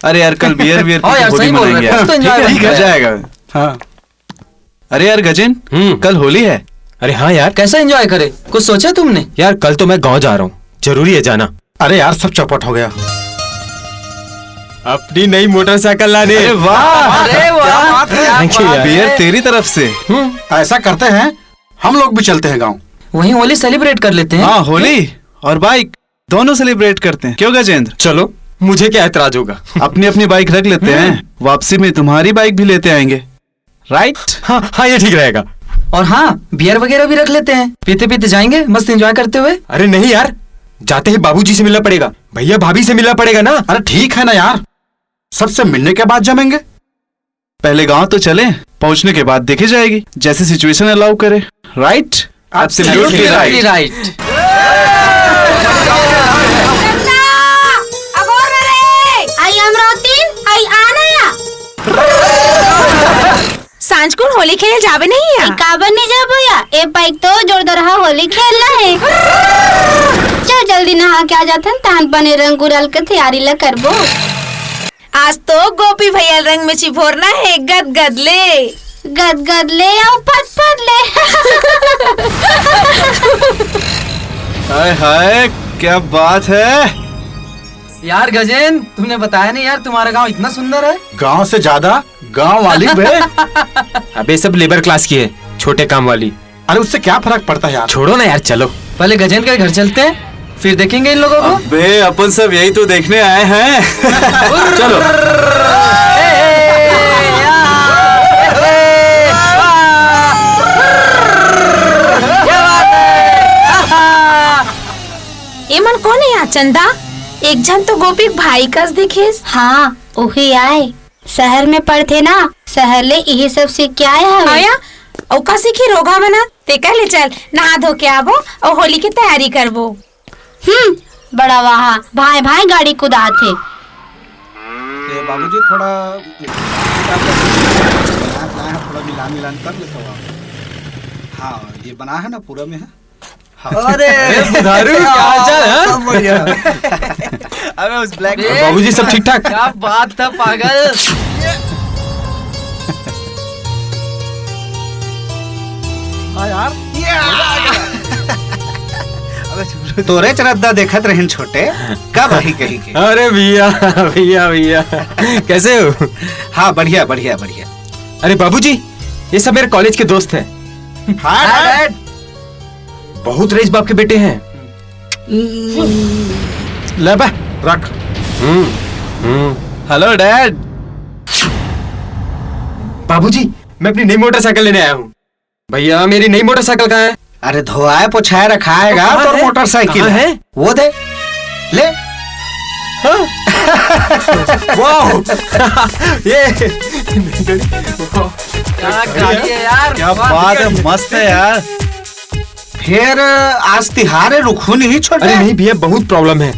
अरे यार कल बियर बियर हाँ यार, सही बोल रहे हैं, तो enjoy ठीक हो जाएगा। हाँ अरे यार गजेन, कल होली है। अरे हाँ यार, कैसे एंजॉय करे, कुछ सोचा तुमने? यार कल तो मैं गांव जा रहा हूँ, जरूरी है जाना। अरे यार सब चौपट हो गया। अपनी नई मोटरसाइकिल लाने। अरे वाह, अरे वाह, थैंक यू यार। बियर तेरी तरफ से। ऐसा करते हैं, हम लोग भी चलते हैं गाँव। वहीं होली सेलिब्रेट कर लेते हैं। हाँ होली और बाइक दोनों सेलिब्रेट करते हैं, क्यों गजेंद्र? चलो, मुझे क्या एतराज होगा। अपनी अपनी बाइक रख लेते हैं, वापसी में तुम्हारी बाइक भी लेते आएंगे, राइट? हाँ हाँ, ये ठीक रहेगा। और हाँ, बियर वगैरह भी रख लेते हैं, पीते पीते जाएंगे मस्त एंजॉय करते हुए। अरे नहीं यार, जाते ही बाबूजी से मिलना पड़ेगा, भैया भाभी से मिलना पड़ेगा ना। अरे ठीक है ना यार, सबसे मिलने के बाद जमेंगे। पहले गांव तो चलें, पहुंचने के बाद देखी जाएगी, जैसे सिचुएशन अलाउ करे, राइट? Absolutely right. राइट। सांझ को होली खेल जावे नहीं है काबर नहीं जा भैया, ए बाइक तो जोरदार होली खेलना है। चल जल्दी नहा के आ जाथन, तान बने रंग गुलाल के तैयारी ला करबो। आज तो गोपी भैया रंग में चिभोरना है, गद गद ले। गद गद ले और पत पत ले। हाय हाय, क्या बात है यार गजेन, तुमने बताया नहीं यार, तुम्हारा गांव इतना सुंदर है। गांव से ज्यादा गांव वाली बे। अबे सब लेबर क्लास की है, छोटे काम वाली। अरे उससे क्या फर्क पड़ता है यार। छोड़ो ना यार, चलो पहले गजेन के घर चलते हैं, फिर देखेंगे इन लोगों को। बे अपन सब यही तो देखने आए हैं। चलो। ये मन कौन है यहाँ चंदा? एक जन तो गोपी भाई कस दिखेस। हाँ वही आए, शहर में पढ़ते ना, शहर ले यही सब सीख के आए हैं। आया औका सीखी रोगा बना ते कर ले, चल नहा धो के आबो और होली की तैयारी करबो। बड़ा वाह, भाई भाई गाड़ी कुदा थे। बाबूजी थोड़ा मिलान कर लेता हूँ। हाँ ये बना है ना, पूरा में है। अरे बुधारू, क्या हालचाल है? सब बढ़िया। अबे उस ब्लैक बाबूजी सब ठीक ठाक? क्या बात था पागल। हाँ यार, तोरे चरद्दा देखत रहन छोटे, कब ही कही के। अरे भैया भैया भैया, कैसे हो? हाँ बढ़िया बढ़िया बढ़िया। अरे बाबूजी, ये सब मेरे कॉलेज के दोस्त हैं। हाँ डैड। बहुत रईस बाप के बेटे हैं। ले बा, रख। Hello dad. बाबूजी, मैं अपनी नई मोटरसाइकिल लेने आया हूँ। भैया मेरी नई मोटरसाइकिल कहाँ है? अरे धोआए पोछाए रखाएगा तो मोटरसाइकिल है, वो दे ले। वाह, ये क्या गाड़ी है यार, क्या बात है, मस्त है यार। फिर आज तिहारे रुखू नहीं छोटे। अरे नहीं भैया, बहुत प्रॉब्लम है।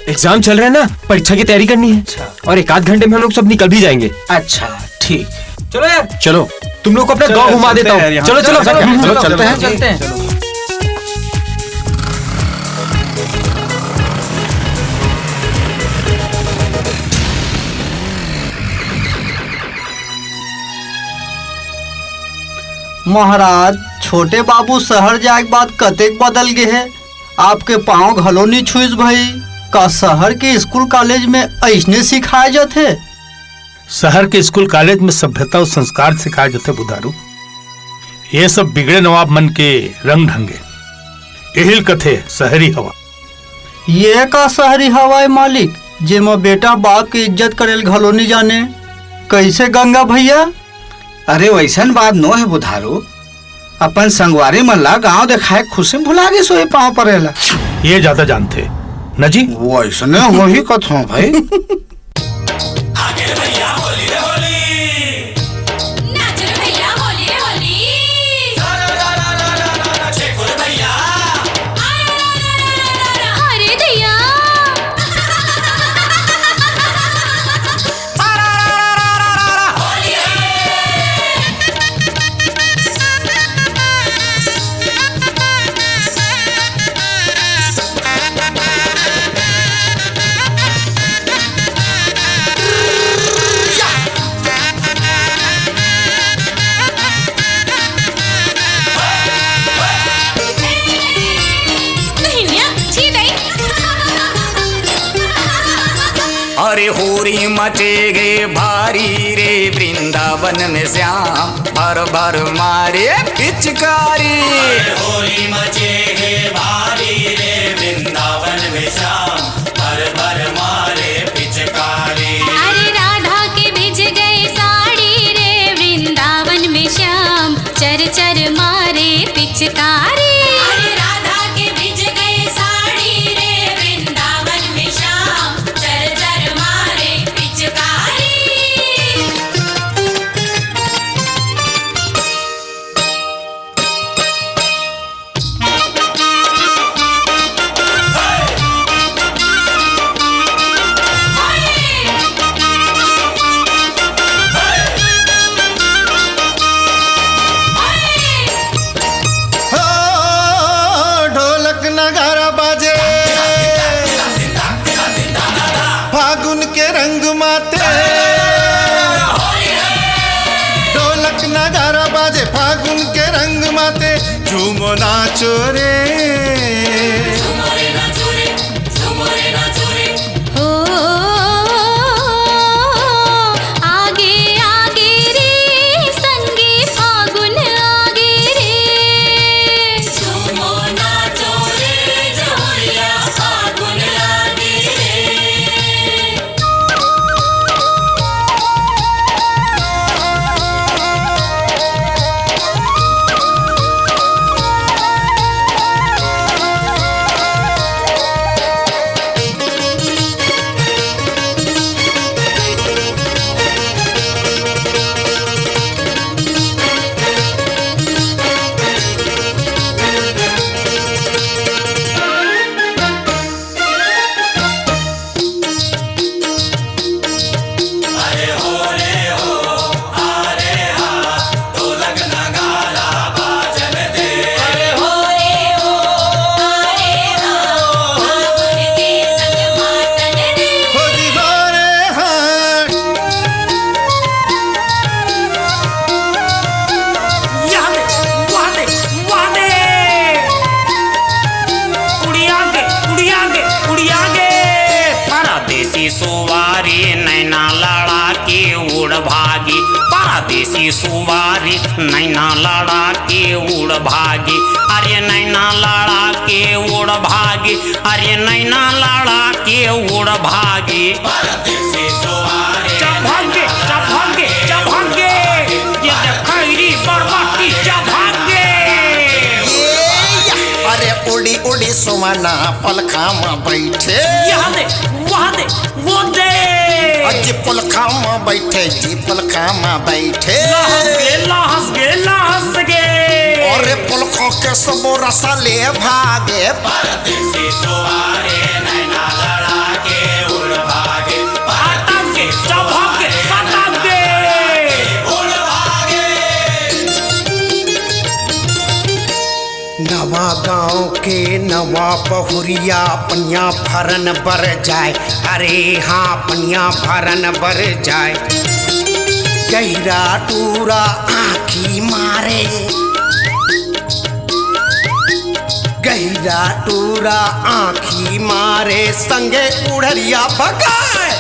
एग्जाम चल रहे हैं ना, परीक्षा की तैयारी करनी है। और एक आध घंटे में हम लोग सब निकल भी जाएंगे। अच्छा ठीक। चलो यार, चलो तुम लोग को अपना गांव घुमा देता हूँ। चलो चलो चलो चलते हैं। चलते हैं। महाराज, छोटे बाबू शहर जाए के बाद कतेक बदल गए हैं। आपके पाँव घलो नहीं छुईस भाई। का शहर के स्कूल कॉलेज में ऐसने सिखाए जाते? शहर के स्कूल कॉलेज में सभ्यता और संस्कार सिखाए जाते बुधारू। ये सब बिगड़े नवाब मन के रंग ढंगे, एहिल कथे शहरी हवा। ये का शहरी हवा है मालिक, जेमा बेटा बाप की इज्जत करेल घलो नहीं जाने। कैसे गंगा भैया? अरे वैसन बात नो है बुधारू, अपन संगवारी मन ला गाँव दिखाए खुशी भुला गए सोए पाँव पड़ेला। ये ज्यादा जानते न जी। वो ऐसने हो ही कथो भाई। अरे होरी मचेगे भारी रे वृंदावन में श्याम भर भर मारे पिचकारी। होली मचेगे भारी रे वृंदावन में श्याम भर भर मारे पिचकारी। अरे राधा के भिज गए साड़ी रे वृंदावन में श्याम चर चर मारे पिचकारी। अरे राधा के भिज गए साड़ी रे वृंदावन में श्याम चर चर मारे पिचकारी। ढोलक नगारा बाजे फागुन के रंग माते। ढोलक नगारा बाजे फागुन के रंग माते झूमो नाचो रे। ओ आगे आगे रे संगे फागुन आगे रे। झूमो नाचो रे जोरिया फागुन लागे रे। अरे हो रे हो अरे हा ढोलक नगारा बाजन दे। अरे हो रे हो अरे हा फागुन के संग मातन रे। हो जी हो रे हाँ यहाँ दे, वहाँ दे, वहाँ दे। उड़ियांगे, उड़ियांगे, उड़ियांगे। परदेसी सुवारी नैना लड़ा के उड़ भागी। परदेसी सुवारी नैना लड़ा के उड़ भागी। अरे नैना लड़ा के उड़ भागी। अरे नैना लड़ा के उड़ भागी। परदेसी सुवारी चभांगे, चभांगे, चभांगे। ये खैरी बरबाटी चभांगे। अरे उड़ी उड़ी सुमना पलखा में बैठे। यहाँ दे, वहाँ दे, वो दे। जी पलखा में बैठे जी पलखा में बैठे। लहस गे, लहस गे, लहस गे। और पलखों के सब रसा ले भागे। परदेसी सुवारी नैना लड़ा के उड़ भागे। आतंके, चभांगे, सतांगे। उड़ भागे। नवा गांव के नवा बहुरिया पनिया भरन बर जाए। अरे हाँ पनिया भरन बर जाए। गैरा टूरा आँखी मारे। गैरा टूरा आँखी मारे संगे उड़रिया भगाए।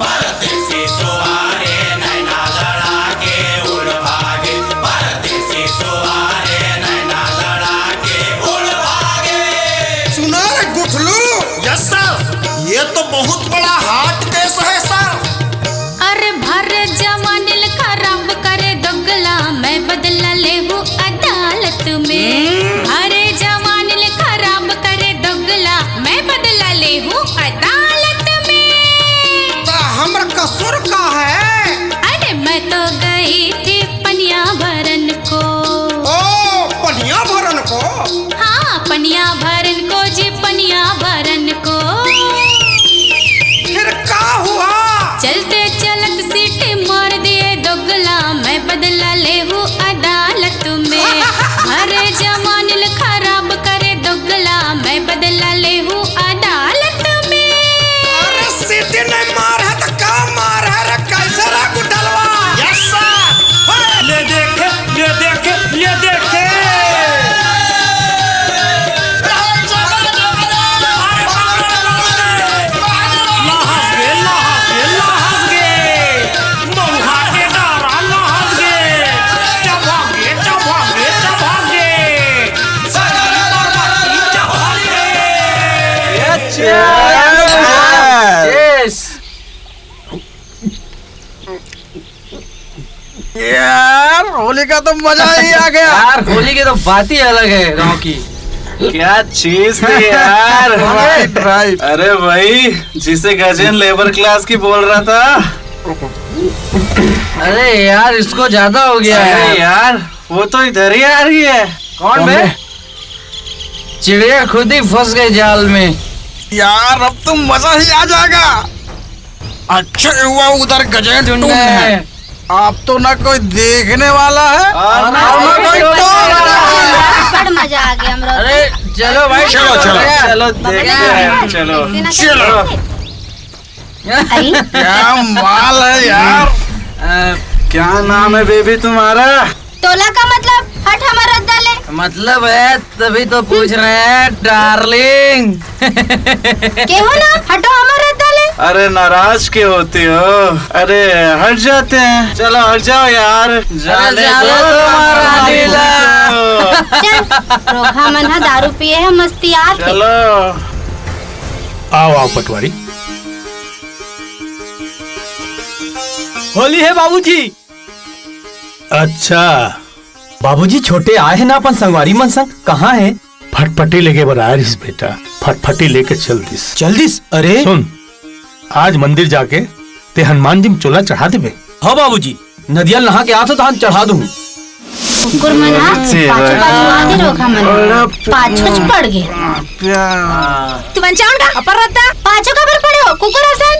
परदेसी सुवारी नैना लड़ा के उड़ भागे। परदेसी सुवारी नैना लड़ा के उड़ भागे। सुना रे गुठलू। यस सर ये तो बहुत बड़ा हार्ट केस है सर। अरे भर जवानिल खराब करे दोगला मैं बदला ले हूँ अदालत में। अरे जवानिल खराब करे दोगला मैं बदला ले हूँ अदालत में। यार होली का तो मजा ही आ गया। यार होली की तो बात ही अलग है गाँव की। क्या चीज थी यार। राइट। अरे भाई जिसे गजेन लेबर क्लास की बोल रहा था। अरे यार इसको ज्यादा हो गया अरे है यार वो तो इधर ही आ रही है। कौन बे? चिड़िया खुद ही फंस गई जाल में। यार अब तो मजा ही आ जाएगा। अच्छा हुआ उधर गजेंट टून है। आप तो ना कोई देखने वाला है और ना कोई बड़ मजा आ गया हमरा। अरे चलो भाई चलो, चलो। चलो देखते हैं। चलो चलो। आई क्या माल है यार। क्या नाम है बेबी तुम्हारा? तोला का मतलब हट हमारा डाले। मतलब है तभी तो पूछ रहे हैं डार्लिंग। के हो ना हटो हमारा डाले। अरे नाराज क्यों होती हो? अरे हट जाते हैं। चलो हट जाओ यार। जाने जाने दो दो हमारा लीला। चल रोखा मन हा दारू पिए है मस्ती आत है। चलो आओ आओ पटवारी। होली है बाबूजी। अच्छा बाबूजी छोटे आए हैं ना अपन संगवारी मन संग। कहाँ है? फटफटी लेके बरारिस बेटा, फटफटी लेके चल दिस। चल दिस। अरे सुन, आज मंदिर जाके ते हनुमान जी में चोला चढ़ा देबे। हाँ बाबूजी, नदिया नहा के आ तो धान चढ़ा दूँ। कुकुर मन हा पाछू पाछू आते रोखा मन पाछू पड़ गए। तुम चाउन का अपर रहता पाछू कबर पड़े हो कुकुर हसन।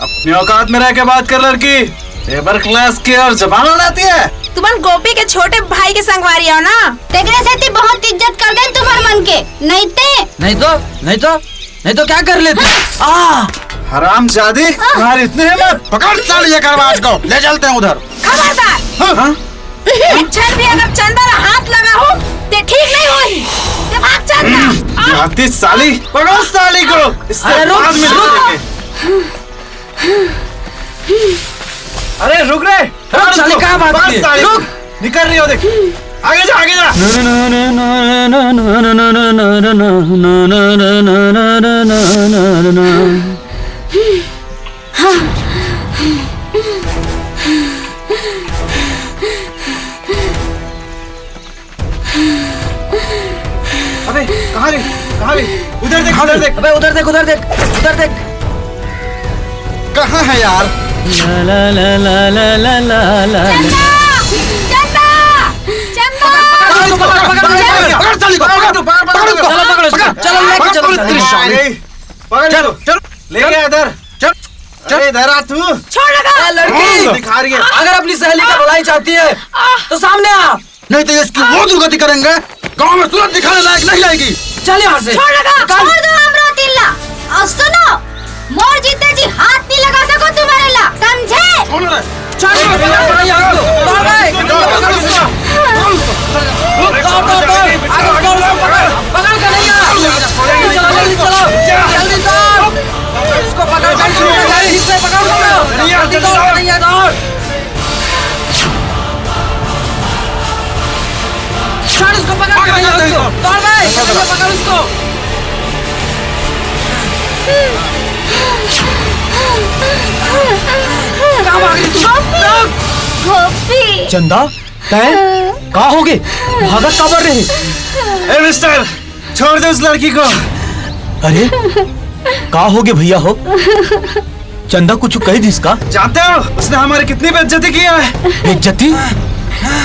अपनी औकात में रह के बात कर लड़की। लेबर क्लास की और जबान उड़ाती है। तुमन गोपी के छोटे भाई के संगवारी हो ना। तेरे से ती बहुत इज्जत कर दे तुम्हारे मन के। नहीं तो क्या कर लेते? हराम जादी तुम्हारी इतनी हिम्मत। पकड़ साली ये करवाज को ले चलते हैं उधर। खबरदार छल भी अगर चंदा रा हाथ लगा हो ते ठीक नहीं होई। ते भाग चंदा। जाती साली। पकड़ साली को। इससे बाद में लड़ेंगे। अरे रुक रे। साली कहाँ भागती है? रुक। निकल रही हो देख। आगे जा आगे जा। अबे कहाँ गई? कहाँ गई? उधर देख उधर देख। अबे उधर देख। कहाँ है यार? पकड़ साली को, पकड़ उसको। चलो लेके चलो। चलो चलो ले गया इधर। चल इधर आ तू। छोड़ लगा। लड़की दिखा रही है। अगर अपनी सहेली का भलाई चाहती है तो सामने आ। नहीं तो इसकी वो दुर्गति करेंगे। गांव में सूरत दिखाने लायक नहीं आएगी। चल यहाँ से। छोड़ लगा। छोड़ दो हमरा तिल्ला। और सुनो मोर जीते जी हाथ नहीं लगा सको तुम्हारे ला समझे। छोड़ रे। गोपी चंदा तय कहाँ हो गए? भागत का बढ़ रहे? ए मिस्टर छोड़ दे उस लड़की को। अरे कहाँ हो गए भैया हो? चंदा कुछ कही जिसका? जानते हो उसने हमारी कितनी बेइज्जती किया है। बेइज्जती?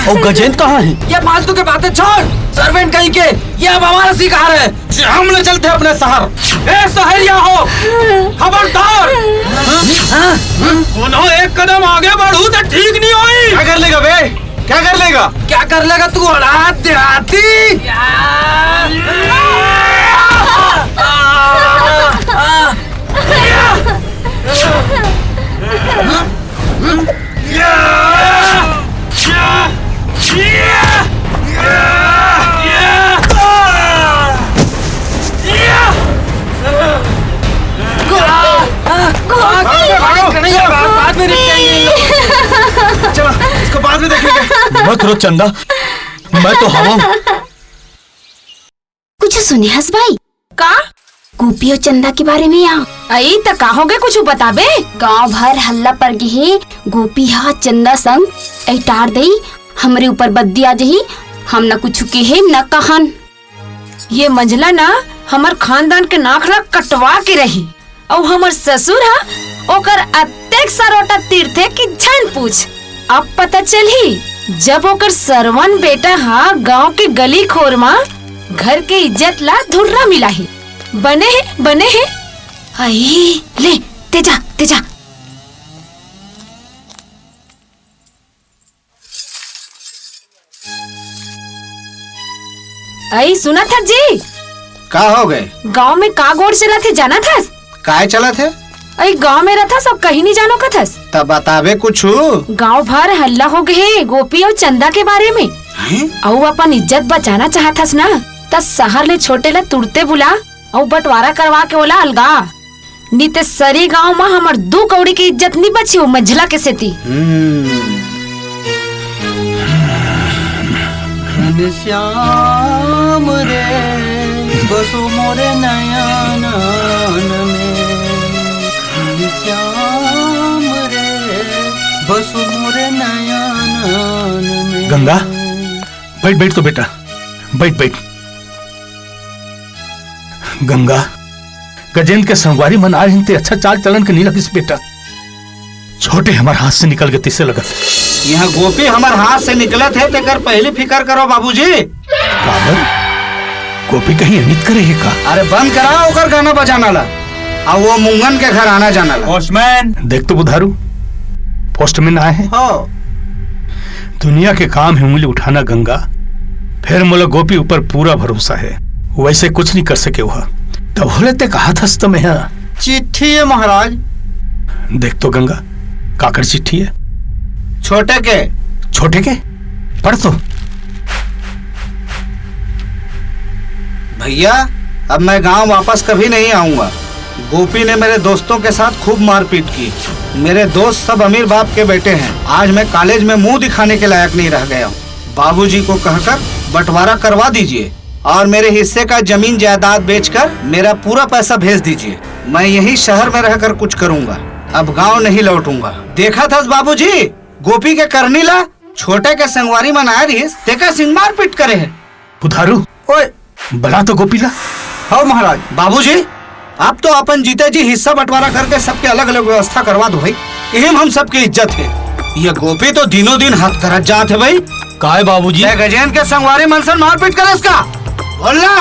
और गजेंद्र कहाँ है? ये फालतू के बातें छोड़। सर्वेंट कहीं के ये अब हमारा शिकार है। हम ले चलते हैं अपने शहर। ए सहेलिया हो खबरदार। उन्हों एक कदम आगे बढ़ू तो ठीक नहीं होई। क्या कर लेगा बे? क्या कर लेगा? क्या कर लेगा तू? अड़ा देहाती। बाद में चलो इसको बाद में देखेंगे। मत रो चंदा, मैं तो हवा। कुछ सुने हस भाई का गोपी और चंदा के बारे में यहाँ आई त का हो गए कुछ बताबे। गांव भर हल्ला पर गए गोपी हा चंदा संग ऐटार दई हमरे ऊपर बद्दी आ जही। हम न कुछ के है न कहन। ये मंझला ना हमार खानदान के नाखरा कटवा के रही और हमार ससुर हा ओकर अत्तेक सरोटा तीर्थे की झन पूछ। अब पता चली जब ओकर सरवन बेटा हा गांव के गली खोर में घर के इज्जत ला धुर्रा मिला ही। बने है आई ले तेजा तेजा। आई सुना था जी का हो गए? गांव में का गोड़ चला थे जाना था? काय चला थे? आई गांव में रहता सब कहीं नहीं जानो का थस। तब बतावे कुछ। गांव भर हल्ला हो गए गोपी और चंदा के बारे में। और अपन इज्जत बचाना चाहतस ना त शहर ले छोटे ला तुड़ते बुला और बंटवारा करवा के बोला अलगा। नीते सरी गांव में हमार 2 कौड़ी की इज्जत नहीं बची हो मंझला के सेती। श्याम रे बसो मोरे नयन में। श्याम रे बसो मोरे नयन में। गंगा बैठ बैठ तो बेटा बैठ बैठ। गंगा गजेंद्र के संगवारी मन आज हिंते अच्छा चाल चलन के नहीं लगिस बेटा। छोटे हमारे हाथ से निकल के तिसे लगत। यहाँ गोपी हमारे हाथ से निकलत है तेकर पहले फिकर करो बाबूजी। काबर गोपी कहीं अनित करे है का? अरे बंद कराओ ओकर गाना बजाना ला और वो मुंगन के घर आना जाना ला। पोस्टमैन देख तो बुधारू पोस्टमैन आए हैं। दुनिया के काम है उंगली उठाना गंगा। फिर मोला गोपी ऊपर पूरा भरोसा है। वैसे कुछ नहीं कर सके वह तब हो लेते कहा था तो मैं चिट्ठी है महाराज। देख तो गंगा काकर चिट्ठी है? छोटे के पढ़ तो। भैया अब मैं गांव वापस कभी नहीं आऊंगा। गोपी ने मेरे दोस्तों के साथ खूब मारपीट की। मेरे दोस्त सब अमीर बाप के बेटे हैं। आज मैं कॉलेज में मुंह दिखाने के लायक नहीं रह गया हूँ। बाबूजी को कहकर बंटवारा करवा दीजिए और मेरे हिस्से का जमीन जायदाद बेचकर मेरा पूरा पैसा भेज दीजिए। मैं यही शहर में रहकर कुछ करूंगा। अब गांव नहीं लौटूंगा। देखा था बाबूजी गोपी के करनी ला छोटे के संगवारी मनाया रही तेका सिंह मारपीट करे है। बुधारू ओए बला तो गोपी ला। हाँ महाराज। बाबूजी आप तो अपन जीते जी हिस्सा बंटवारा करके सबके अलग अलग व्यवस्था करवा दो भाई। यही हम सबकी इज्जत है। ये गोपी तो दिनों दिन हाथ करत जात है भाई। काय बाबूजी? गजेंद्र के संगवारी मनसन मारपीट करे इसका बोलना।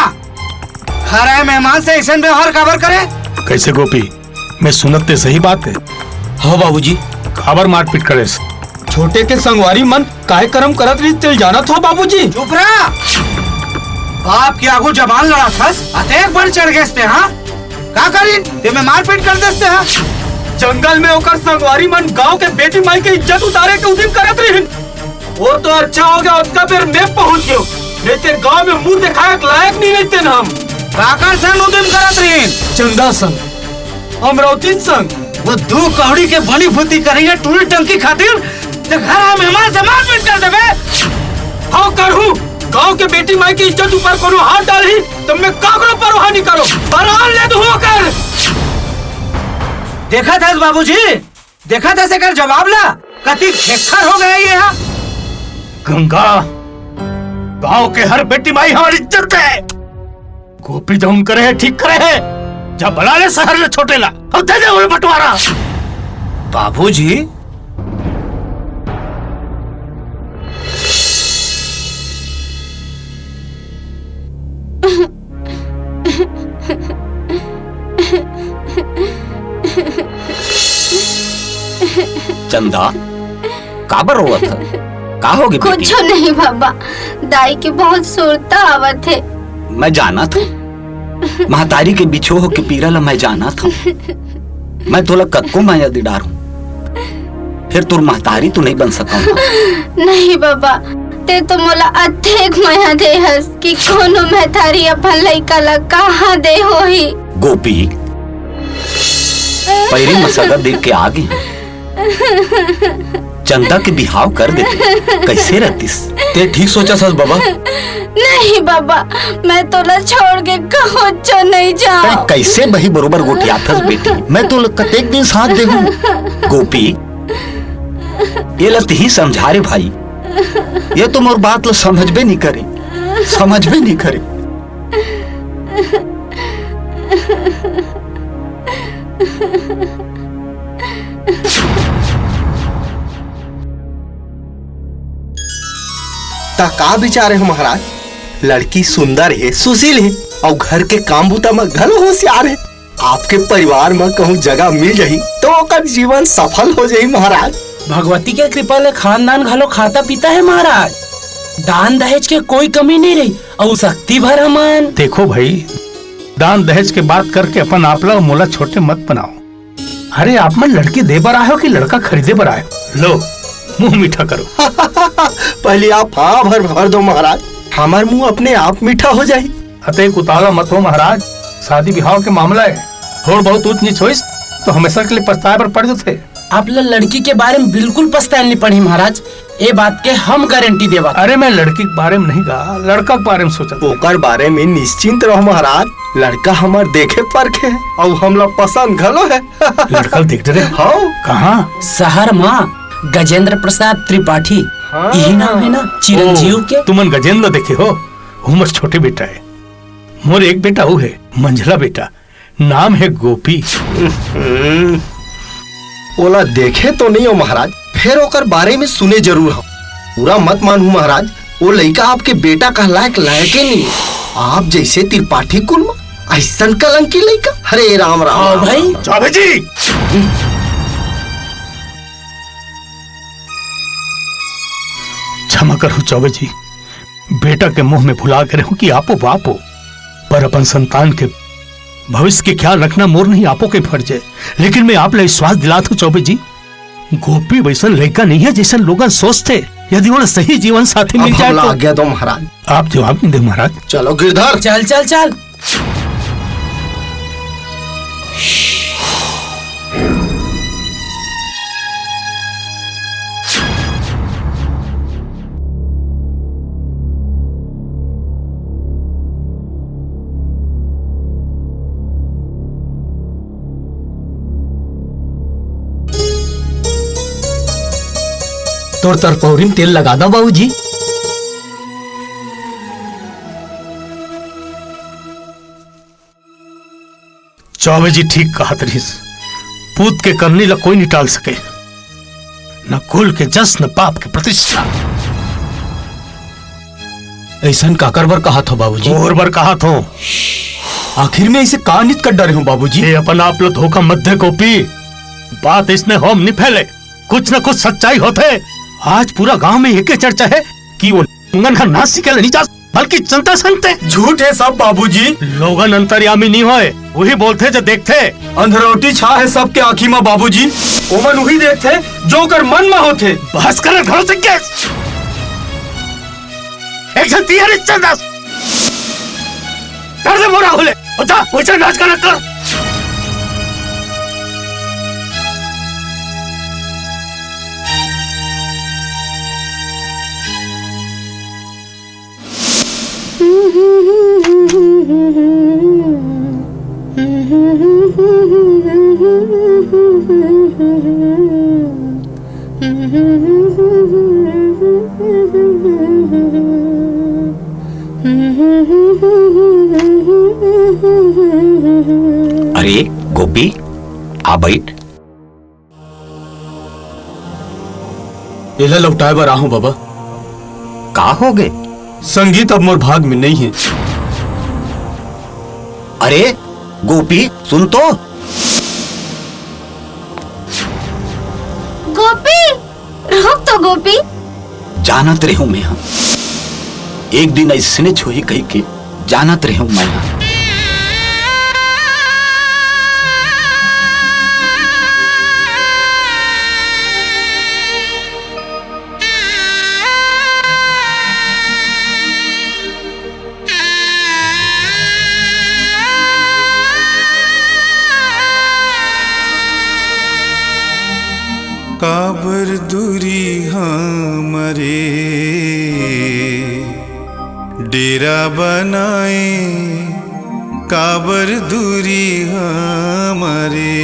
हर आए मेहमान से ऐसा व्यवहार काबर करे? कैसे गोपी मैं सुनते सही बात है। हाँ बाबूजी खबर मारपीट करे छोटे के संगवारी मन काहे कर्म करत रही तिल जाना था बाबूजी। चुप रहा। बाप की आगू जबान लड़ा था अतेक बढ़ चढ़ गए। हाँ का करी ते में मारपीट कर देते हैं। जंगल में होकर संगवारी मन गांव के बेटी माई के इज्जत उतारे के उदिम करत रही। वो तो अच्छा हो गया उसका फिर मैं पहुंच गयो। नहीं ते गांव में मुंह दिखाए लायक नहीं रहते न हम। काकर संग उदिम करत रही? चंदा संग अमरावती संग। वो 2 कौड़ी के बनी फुती करेंगे टूरी टंकी खातिर तो घर मेहमान से मारपीट कर देवे। हाँ करूँ गांव के बेटी माई की इज्जत ऊपर कोनो हाथ डाली तो मैं काकरो परवाह नहीं करो। बरान ले दो होकर। देखा था बाबूजी देखा था से कर जवाब ला कति खेखर हो गया ये। गंगा गांव के हर बेटी माई हमारी इज्जत है। गोपी जो करे है ठीक करे है। जब बना ले शहर में छोटे ला और दे दे उन्हें बंटवारा। बाबूजी चंदा काबर हुआ था? का होगी बेटी? कुछ नहीं बाबा दाई के बहुत सुरता आवत है। मैं जाना था महतारी के बिछो हो के पीरा ला मैं जाना था। मैं तोला कक्को माया दिडारू फिर तुर महतारी तो नहीं बन सका। नहीं बाबा ते तो मोला अत्येक माया दे हस कि कोनो महतारी अपन लइका ला कहाँ दे होही। गोपी पहली मसला देख के आगे चंदा के बिहाव कर देते, कैसे रहतीस? ते ठीक सोचा सस बाबा। नहीं बाबा, मैं तोला छोड़ के कहो चो नहीं जाओ। कैसे बही बरोबर गोटिया थस बेटी, मैं तो कतेक दिन साथ देहूं। गोपी ये लत ही समझा रे भाई, ये तो मोर बात ला समझबे नहीं करे, समझबे नहीं करे। ता का विचारे हो महाराज? लड़की सुंदर है, सुशील है और घर के काम बूता में घलो होशियार है। आपके परिवार में कहूँ जगह मिल जाही तो ओकर जीवन सफल हो जाही महाराज। भगवती के कृपा ले खानदान घलो खाता पीता है महाराज। दान दहेज के कोई कमी नहीं रही और शक्ति भर हमन। देखो भाई, दान दहेज के बात करके अपन आपला और मोला छोटे मत बनाओ। अरे आप मन लड़की दे बर आए हो कि लड़का खरीदे बर आए हो? लो मुंह मीठा करो। पहले आप हाँ भर दो महाराज, हमार मुंह अपने आप मीठा हो जाये। अतः उतावला मत हो महाराज, शादी विवाह के मामला है, थोड़ा बहुत ऊंच नीच होइस तो हमेशा के लिए पछताए पर पड़ जाते। आप लड़की के बारे में बिल्कुल पछताए नहीं पड़ी महाराज, ये बात के हम गारंटी देवा। अरे मैं लड़की के बारे में नहीं कहा, लड़का के बारे में सोचा। ओकर बारे में निश्चिंत रहो महाराज, लड़का हमार देखे परखे है और हमला पसंद घलो है। लड़का देख रहे हो कहाँ? शहर माँ गजेंद्र प्रसाद त्रिपाठी, यही नाम है ना चिरंजीव के। तुमन गजेंद्र देखे हो? उमर छोटे बेटा है, मोर एक बेटा वो है मंझला बेटा, नाम है गोपी। ओला देखे तो नहीं हो महाराज, फिर ओकर बारे में सुने जरूर हो। पूरा मत मानू महाराज, वो लड़का आपके बेटा का लायक नहीं। आप जैसे त्रिपाठी कुल में ऐसा कलंकी लड़का, हरे राम राम। भाई चौबे जी, क्षमा करो चौबे जी, बेटा के मुंह में भुला कर कि आपो बाप हो, पर अपन संतान के भविष्य के ख्याल रखना मोर नहीं आपो के फर्ज है। लेकिन मैं आप ले विश्वास दिलाता हूँ चौबे जी, गोपी वैसा लड़का नहीं है जैसा लोग सोचते। यदि वो सही जीवन साथी मिल जाए तो आज्ञा दो महाराज। आप जवाब नहीं दे महाराज। चलो गिरधर, चल चल चल। तोर तरपौरी में तेल लगा दो बाबूजी। चौबे जी ठीक कहा तरीस, पूत के करनी ला कोई नहीं टाल सके, न कुल के जस न पाप के प्रतिष्ठा। ऐसा काकर बर कहा था बाबूजी? और बर कहा था। आखिर में इसे कहा नित कर डरे हो बाबूजी? ये अपन आप लो धोखा मत दे गोपी, बात इसने होम नहीं फैले, कुछ न कुछ सच्चाई होते। आज पूरा गांव में एक चर्चा है कि वो लोगन का नासी के नहीं जा, बल्कि जनता संते। झूठ है सब बाबूजी। लोगन अंतर्यामी नहीं होए, वही बोलते जो देखते। अंधरोटी छा है सबके आँखी में बाबूजी, ओमन वही देखते जो कर मन में होते। बहस कर घरों से केस एक जनती है रिश्तेदार कर दे मोरा होले उठा वैसे नाच कर। अरे गोपी आ बैठ। एला लौटाए बर आहूं बाबा। का हो गए? संगीत अब मोर भाग में नहीं है। अरे गोपी सुन तो। गोपी रुक तो गोपी। जानत रहूं मैं हम, एक दिन ऐसने छोही कही के जानत रहूं मैं हम। काबर दूरी हमरे डेरा बनाए काबर दूरी हमरे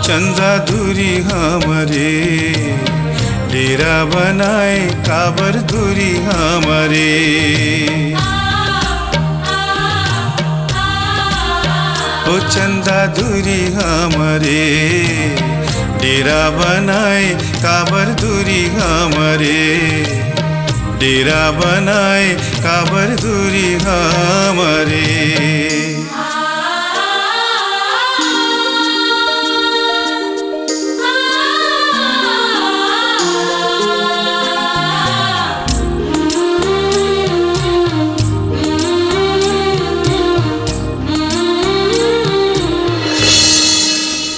चंदा दूरी हमरे डेरा बनाए काबर दूरी हमरे ओ चंदा दूरी हमरे डेरा बनाए काबर दूरी हमरे डेरा बनाए काबर दूरी हमरे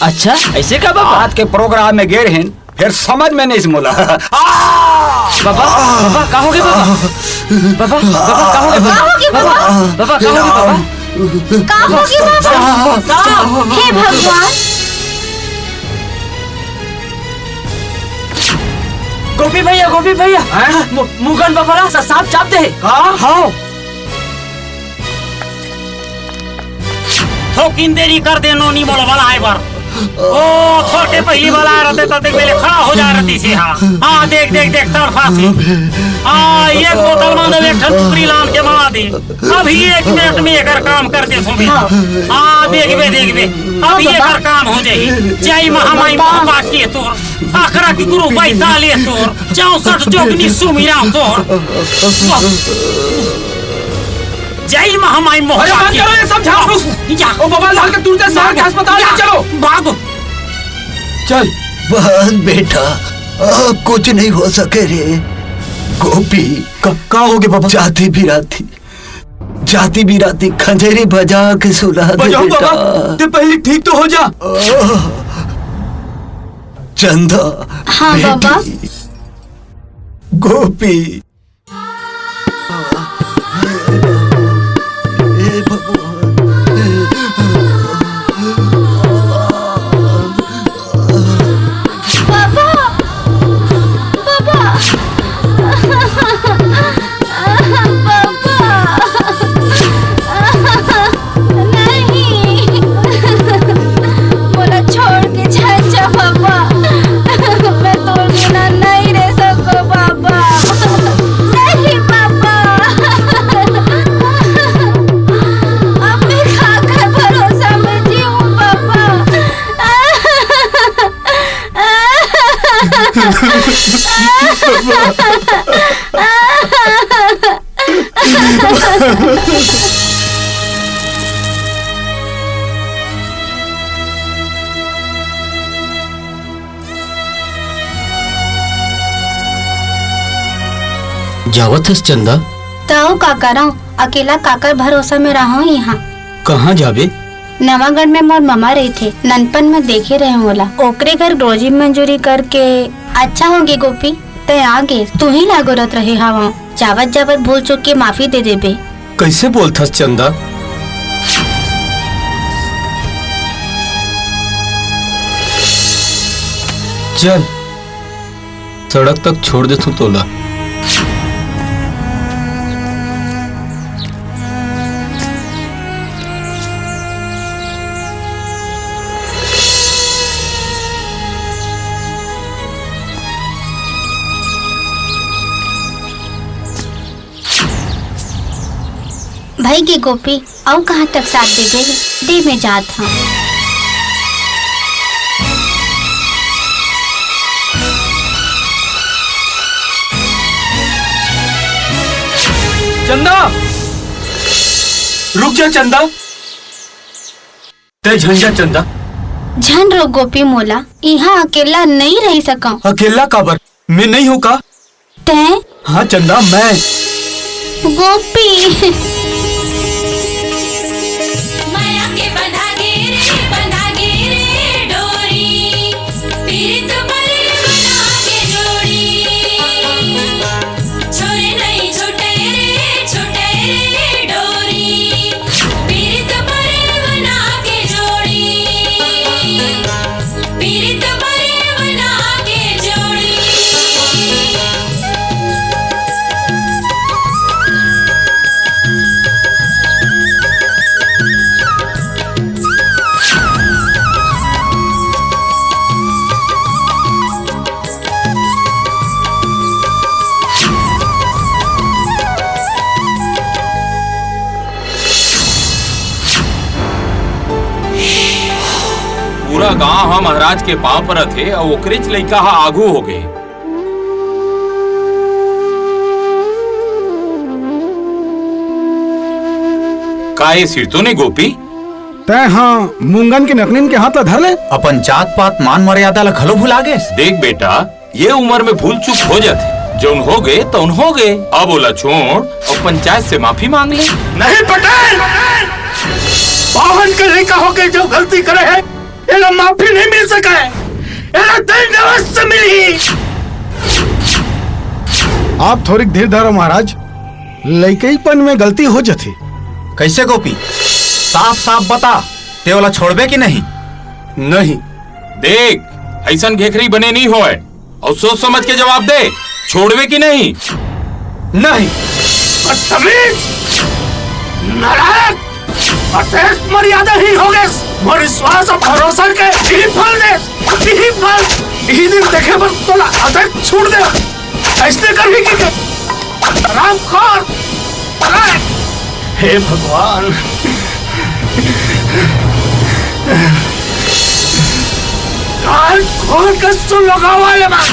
अच्छा ऐसे का बाबा आज के प्रोग्राम में गिर हैं फिर समझ में नहीं मोला बाबा बाबा कहोगे बाबा बाबा बाबा कहोगे बाबा बाबा कहोगे बाबा हे भगवान गोपी भैया मुगन बाबा सांप चापते हैं हाँ थोकिन देरी कर दे नोनी बोल वाला है बार ओ छोटे पहली वाला रहते तो देख पहले खड़ा हो जा रही थी हाँ देख तड़फा थी हाँ एक बोतल मान दे एक टुकड़ी लान के बना दे अभी 1 मिनट में एक काम कर दे सुबह हाँ देख बे अभी एक काम हो जाए जय महामाई बाबा के तोर आखरा की गुरु पैसा ले तोर 64 जोगनी सुमिरा तोर जय महामाई मोहरा ये सब झाड़ू ओ बाबा लाल के तुरंत शहर के अस्पताल में चलो भागो चल बस बेटा अब कुछ नहीं हो सके रे गोपी का हो गया बाबा जाती बिराती खंजरी बजा के सुला दे बेटा ते पहले ठीक तो हो जा चंदा हाँ बाबा गोपी जावत है चंदा ताऊ काका रहो अकेला काकर भरोसा में रहा यहाँ कहाँ जावे नवागढ़ में मोर मामा रही थे ननपन में देखे रहे होला ओकरे घर रोजी मंजूरी करके अच्छा होंगे गोपी ते आगे तू ही लागोरत रहे हवा जावत भूल चूक के माफी दे देबे कैसे बोलथस चंदा चल सड़क तक छोड़ दे तू तोला भाई के गोपी और कहाँ तक साथ देबे दे में जात हाँ चंदा रुक जा चंदा ते झंझा चंदा झन रो गोपी मोला यहाँ अकेला नहीं रह सका अकेला काबर मैं नहीं हूँ का ते हाँ चंदा मैं गोपी माया के बंधा गे रे डोरी पीरित बरे बना के जोड़ी छोरे नहीं छूटे रे गांव हा महाराज के पांव पर थे और ओकरेच लइका हा आगू हो गए। का ये सिरतो ने गोपी तय हाँ मुंगन के नकनीन के हाथ धर ले। अपन जात पात मान मर्यादा ला खलो भुला गए। देख बेटा, ये उम्र में भूल चूक हो जाते, जौन हो गए तो हो गए। अब बोला छोड़ और पंचायत से माफी मांग ले। नहीं पटेल, बावन के लड़का होके जो गलती करे है इन्हें माफी नहीं मिल सका है, इन्हें दंड अवश्य मिली। आप थोड़ी धीर धरो महाराज, लइकईपन में गलती हो जाती। कैसे गोपी, साफ साफ बता, ते वाला छोड़बे कि नहीं? नहीं। देख, ऐसा घेखरी बने नहीं होए और सोच समझ के जवाब दे, छोड़वे कि नहीं? नहीं। बदतमीज, नालायक, अत्यंत मर्यादा ही हो गए। मोर विश्वास और भरोसा के यही फल दे, यही फल, यही दिन देखे पर तोला अदक छूट दे। ऐसे कर ही कि रामखोर, हे भगवान, कान खोल कर सुन लो गाँव वाले बात।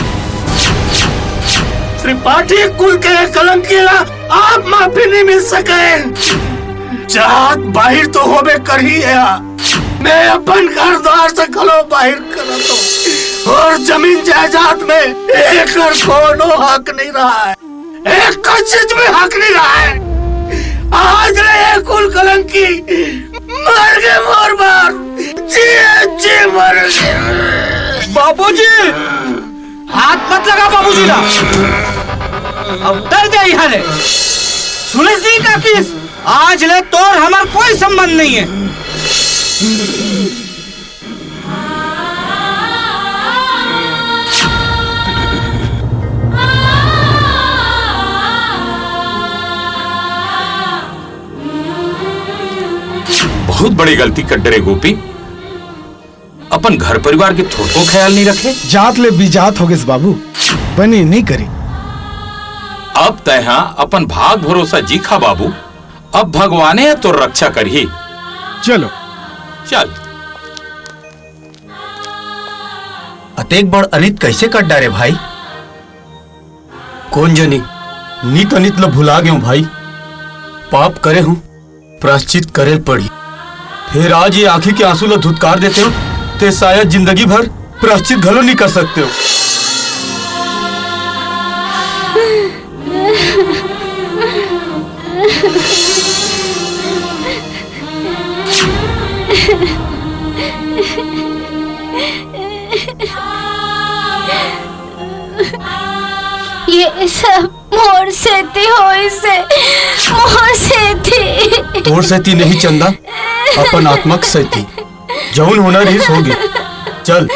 त्रिपाठी कुल के कलंकी ला आप माफी नहीं मिल सके। जात बाहर तो होबे कर ही है। मैं अपन घर द्वार से खलो बाहर करा तो और जमीन जायदाद में एक कोनो हक नहीं रहा है, एक चीज में हक नहीं रहा है। आज ले कुल कलंकी मर गए, बार जी मर गए। बाबूजी, हाथ मत लगा बाबूजी ना। अब डर जाए यहाँ ले। सुने सी का किस, आज ले तोर हमार कोई संबंध नहीं है। बहुत बड़ी गलती कर डरे गोपी, अपन घर परिवार के थोड़को ख्याल नहीं रखे। जात ले बिजात हो गए बाबू, बनी नहीं करी। अब तहा अपन भाग भरोसा जीखा बाबू, अब भगवाने तो रक्षा कर ही। चलो चल। अतेक बड़ अनित कैसे कर डारे भाई? कौन जनी नीत अनित ला भुला गयो भाई। पाप करे हूँ, प्रायश्चित करे पड़ी। फिर आज ये आंखी के आंसू ला धुतकार देते हो ते शायद जिंदगी भर प्रायश्चित घलो नहीं कर सकते हो। ये सब मोर से थी, होई से मोर से थी। तोड़ सहती नहीं चंदा, अपन आत्मक सहती। जौन होना रही होगी। चल।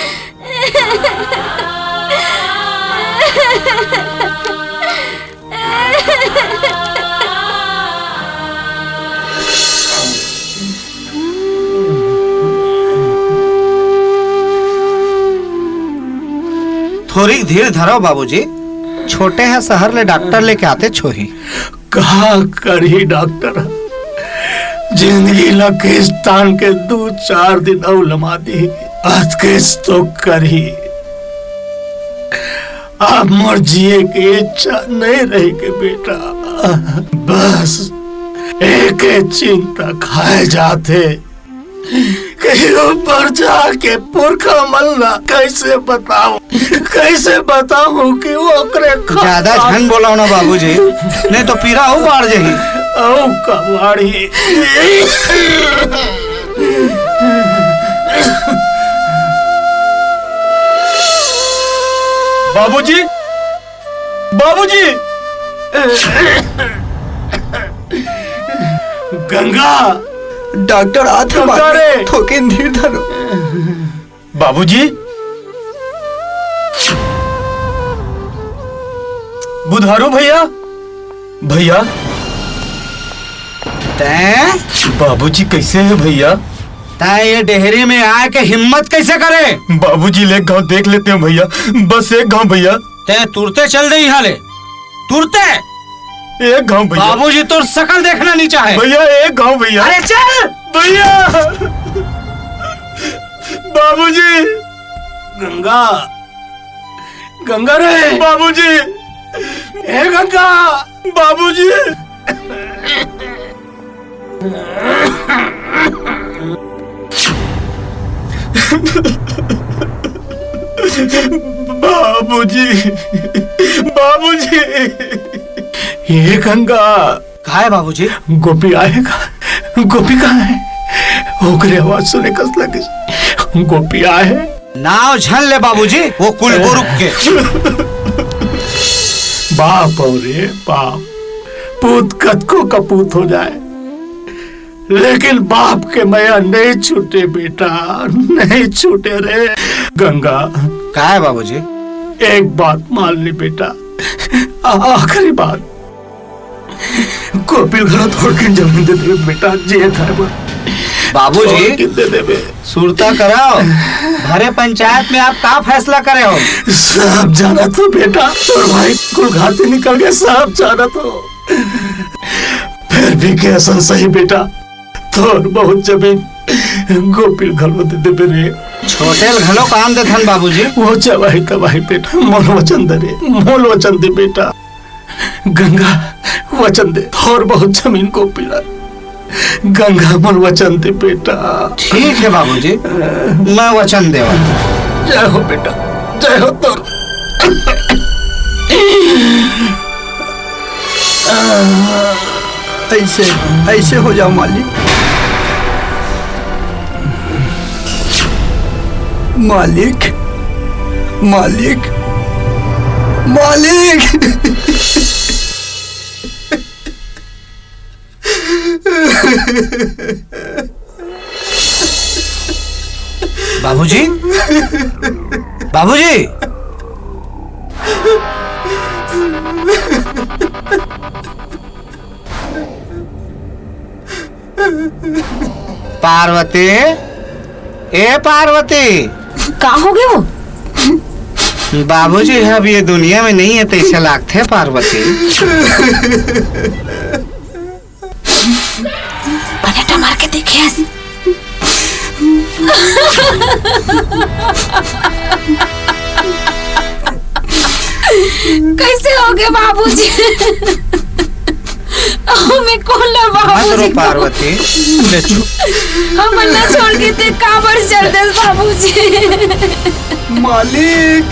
थोड़ी धीर धरो बाबूजी, छोटे हैं शहर ले डॉक्टर लेके आते छोही। कहा करी डॉक्टर, जिंदगी ला केस तान के 2-4 दिन और लमा दी। आज केस तो करी, अब मोर जिए की इच्छा नहीं रही के बेटा। बस एक चिंता खाए जाते, कहीं ऊपर जाके पुरखा मल्ला कैसे बताऊं कि वो ज्यादा झन बोला ना बाबूजी, नहीं तो पीरा हो बाढ़ जही। ओ कबाड़ी। बाबूजी, बाबूजी, गंगा, डॉक्टर आते ठोके धीर धरो। बाबूजी, बुधारू भैया, भैया बाबूजी कैसे है भैया? ये डेहरी में आए के हिम्मत कैसे करे? बाबूजी ले गांव देख लेते हैं भैया, बस एक गांव भैया। ते तुरते चल दे यहाँ ले, तुरते एक गांव भैया। बाबूजी तो शकल देखना नहीं चाहे भैया, एक गांव भैया। अरे चल भैया, बाबूजी, गंगा, गंगा रे बाबूजी, हे गंगा, बाबूजी। बाबूजी, बाबूजी। ये गंगा कहाँ है बाबूजी? गोपी आएगा। गोपी कहाँ है? ओकरे आवाज सुने कस लगे। गोपी आए नाव झन ले बाबूजी, वो कुल को रुक के। बाप और रे बाप, पूत कतको कपूत हो जाए, लेकिन बाप के माया नहीं छूटे बेटा, नहीं छूटे रे। गंगा कहा है बाबूजी? एक बात मान ली बेटा, आखिरी बात, गोपी घर थोड़ के जमीन दे दे बेटा, जे खाए बाबूजी दे देवे। सुरता कराओ, भरे पंचायत में आप का फैसला करे हो? सब जाना तो बेटा, और भाई कुल घाते निकल गए, सब जाना तो। फिर भी कैसा सही बेटा, थोड़ बहुत जमीन गोपी घर में दे दे रे। छोटे घलो काम दे थन बाबूजी। वो चवाही तबाही बेटा, मोल वचन दे रे, मोल वचन दे बेटा। गंगा वचन दे, थोड़ बहुत जमीन गोपी ला। गंगा मोल वचन दे बेटा। ठीक है बाबूजी, मैं वचन देवा। जय हो बेटा, जय हो तोर। ऐसे ऐसे हो जाओ मालिक। मालिक, मालिक, मालिक। बाबूजी, बाबूजी, पार्वती, ए पार्वती, कहाँ हो गए वो? बाबूजी अब ये दुनिया में नहीं है, तैसे लागते है पार्वती। पलटा मार के देखे। कैसे हो गए बाबूजी? हमें कौन ला बाबूजी? पार्वती हम ना छोड़ के ते काबर चल दे बाबूजी। मालिक।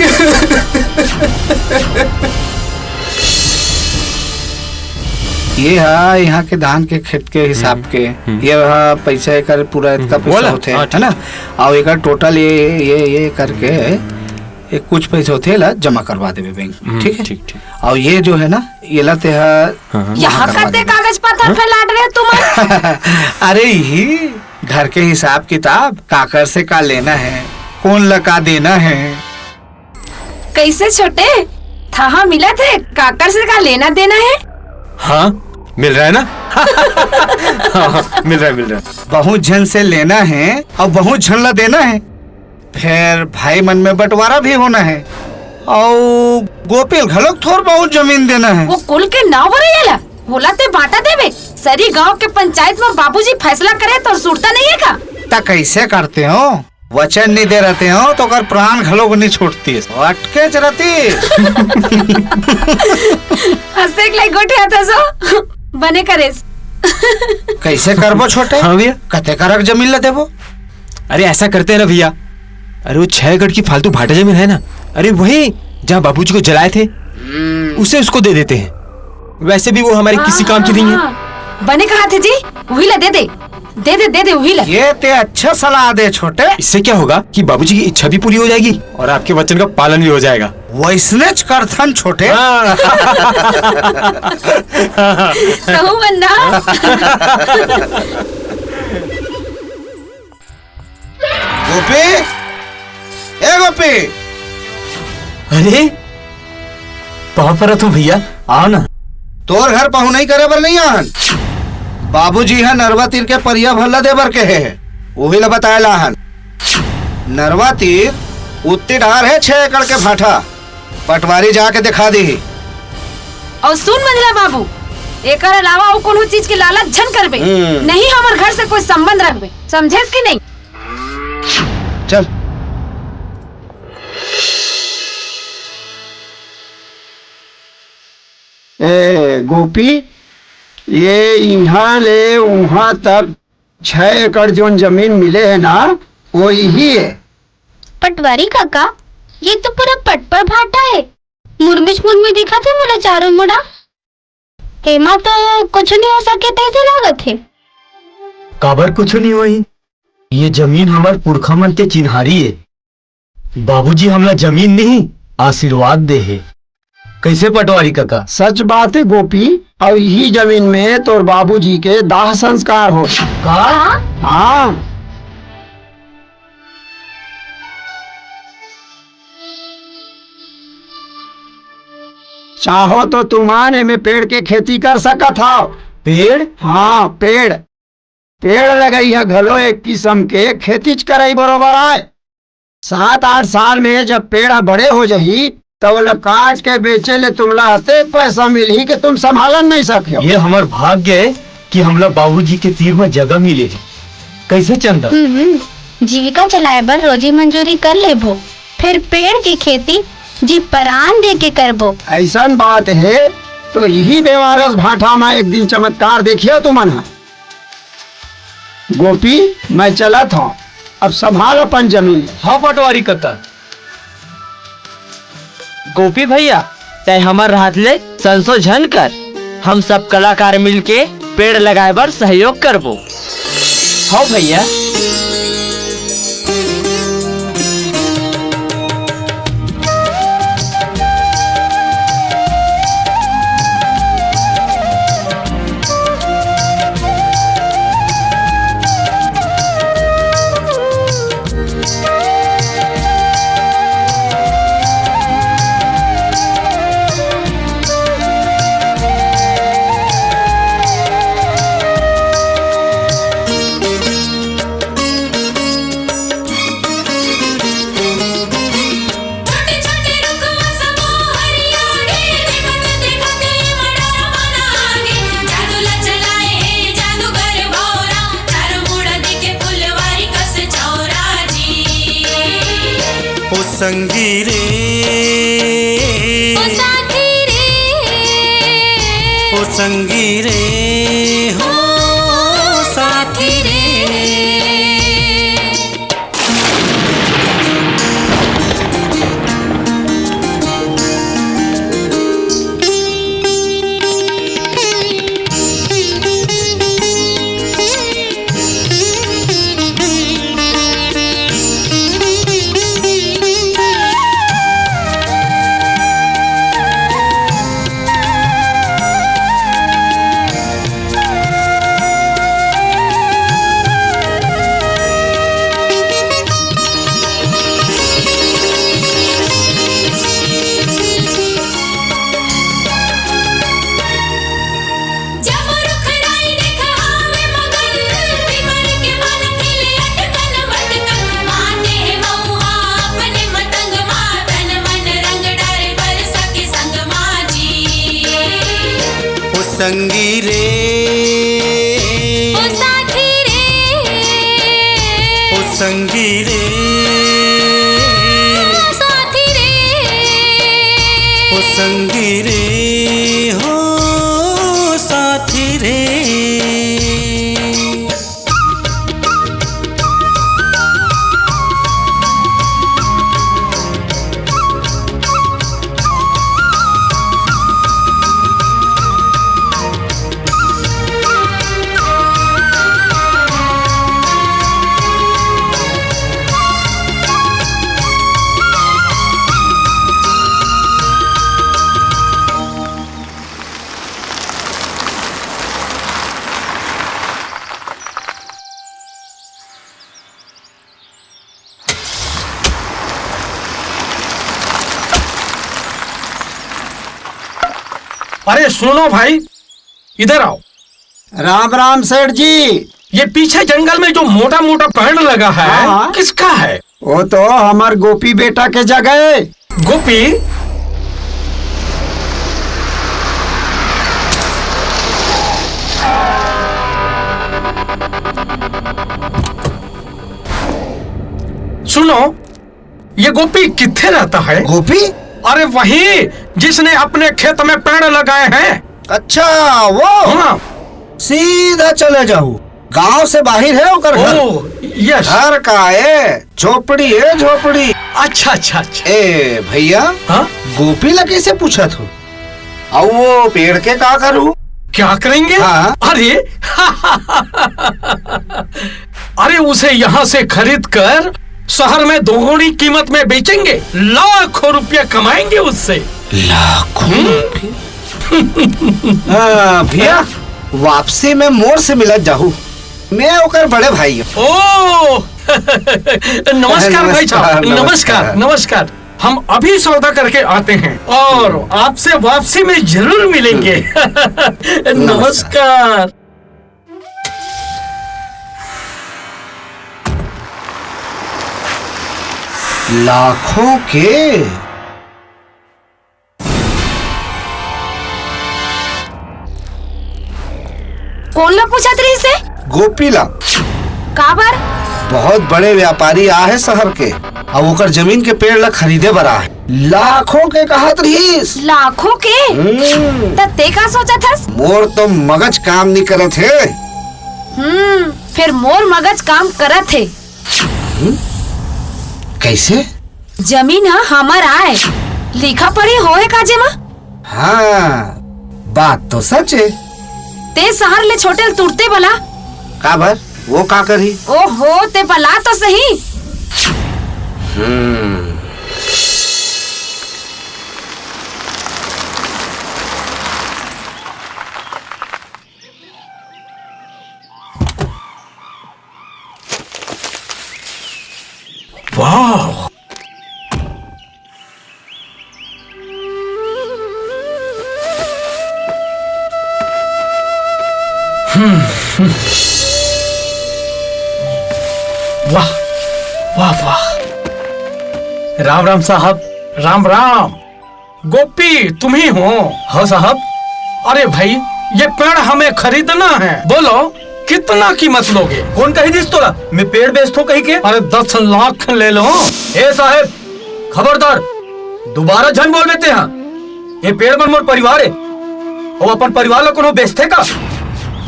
ये है यहाँ के धान के खेत के हिसाब के, ये पैसा एक पूरा इतना पैसा होते है ना, और एक टोटल ये करके एक कुछ पैसे होते ला जमा करवा देवे बैंक, ठीक है? ठीक। और ये जो है ना, ये लाते हैं यहाँ करते कागज पत्थर फैलाट रहे तुम। अरे यही घर के हिसाब किताब, काकर से का लेना है, कौन लगा देना है। कैसे छोटे था मिला थे, काकर से का लेना देना है? हाँ मिल रहा है ना। हाँ, मिल रहा है। बहुत झन से लेना है और बहुत झन ला देना है, फिर भाई मन में बंटवारा भी होना है, और गोपिल घलोक थोड़ बहुत जमीन देना है। वो कुल के नाव भरेला होला ते बांटा देवे। सरी गांव के पंचायत में बाबूजी फैसला करे तो सुरता नहीं है का? ता कैसे करते हो? वचन नहीं दे रहते हो तो कर प्राण घलोक नहीं छोड़ती है, अटके रहती। हंसे के गोठे आता सो बने करे। कैसे करबो छोटे? हाँ भैया, कते करक जमीन ला देबो? अरे ऐसा करते हैं ना भैया, अरे वो 6 एकड़ की फालतू भाटा जमीन है ना, अरे वही जहाँ बाबूजी को जलाए थे, उसे उसको दे देते हैं। वैसे भी वो हमारे किसी काम की नहीं है। बने कहा थे जी, वही ला दे दे, दे दे दे दे वही ला। ये ते अच्छा सलाह दे छोटे। इससे क्या होगा कि बाबूजी की इच्छा भी पूरी हो जाएगी और आपके वचन का पालन भी हो जाएगा। वैसने करथन छोटे। कहूँ बंदा। गोपी, ए गोपी। अरे पर तुम भैया आओ ना। तोर घर पहुँ नहीं करे बर नहीं आहन। बाबूजी है नरवा तीर के परिया भल्ला दे बर के है, वही ला बताया लाहन। नरवा तीर उत्ती डार है 6 एकड़ के भाटा, पटवारी जाके दिखा दी। और सुन मंजला बाबू, एक अलावा और कोनो चीज के लालच झन करबे नहीं, हमार घर से कोई संबंध रखबे, समझे कि नहीं? चल। ए गोपी, ये यहाँ ले वहाँ तक 6 एकड़ जो जमीन मिले है ना, वो यही है। पटवारी काका, ये तो पूरा पट पर भाटा है। मुरमिच मुरमी दिखा थे मोला चारों मुड़ा। हेमा तो कुछ नहीं हो सके तैसे लागत है। काबर कुछ नहीं हुई। ये जमीन हमार पुरखा मन के चिन्हारी है। बाबूजी हमला जमीन नहीं आशीर्वाद दे है। कैसे पटवारी काका? सच बात है गोपी, और यही जमीन में तोर बाबूजी के दाह संस्कार हो। हाँ। चाहो तो तुम्हारे में पेड़ के खेती कर सकत हो। पेड़? हाँ पेड़। पेड़ लगाई है घलो एक किस्म के खेती कराई बरोबर आए। 7-8 साल में जब पेड़ बड़े हो जाही तो वो काट के बेचे ले तुमला अते पैसा मिली कि तुम संभालन नहीं सके। ये हमार भाग्य है कि हमला बाबूजी के तीर में जगह मिले। कैसे चंदा? जीविका चलाए बर रोजी मंजूरी कर लेबो, फिर पेड़ की खेती जी परान दे के करबो। ऐसा बात है तो यही बेवारस भाटा में एक दिन चमत्कार देखियो तुमन। गोपी मैं चलत हूँ, अब संभाल अपन जमीन। हाँ पटवारी काका। गोपी भैया, तय हमर हाथ ले संशोधन कर। हम सब कलाकार मिलके पेड़ लगाए बर सहयोग करबो। हाँ भैया। संगी रे ओ साथी रे, ओ संगी रे हो साथी रे। संगी रे ओ साथी रे, ओ संगी रे ओ साथी रे, ओ संगी रे हो साथी रे। अरे सुनो भाई, इधर आओ। राम राम सेठ जी। ये पीछे जंगल में जो मोटा मोटा पेड़ लगा है, हाँ? किसका है? वो तो हमार गोपी बेटा के जगह है। गोपी? सुनो, ये गोपी किथे रहता है? गोपी? अरे वही जिसने अपने खेत में पेड़ लगाए हैं। अच्छा वो? हाँ। सीधा चले जाओ, गांव से बाहर है ओकर घर। यस। घर का है, झोपड़ी है, झोपड़ी। अच्छा अच्छा अच्छा। ए भैया, गोपी ला कैसे पूछा तू? अब वो पेड़ के का करूं? क्या करेंगे? हाँ। अरे अरे उसे यहाँ से खरीद कर शहर में दोगुनी कीमत में बेचेंगे, लाखों रुपया कमाएंगे उससे। लाखों? भैया वापसी में मोर से मिलत जाहू, मैं ओकर बड़े भाई हूँ। ओ नमस्कार भाई साहब, नमस्कार नमस्कार। हम अभी सौदा करके आते हैं और आपसे वापसी में जरूर मिलेंगे। नमस्कार। लाखों के? कौन ला पूछा तरी से? गोपीला। काबर? बहुत बड़े व्यापारी आ है शहर के, अब ओकर जमीन के पेड़ ला खरीदे बरा है। लाखों के कहत रहीस? लाखों के? त ते का सोचा थस? मोर तो मगज काम नहीं करत है। फिर मोर मगज काम करत है। कैसे? जमीन हमार आए, लिखा पढ़ी होए काजे मा? हाँ बात तो सच है। ते शहर ले छोटे तुरते बला काबर वो का करी? ओहो ते बला तो सही। वाह, वाह वाह वाह। राम राम साहब। राम राम। गोपी तुम ही हो? हाँ साहब। अरे भाई ये पेड़ हमें खरीदना है, बोलो कितना कीमत लोगे? कौन कही दिस तोला? मैं पेड़ बेचतो कही के? अरे 10 लाख ले लो। ए साहब खबरदार, दोबारा झन बोल बेते हैं। ये पेड़ मन मोर परिवार है और अपन परिवार ला कोनो बेचते का?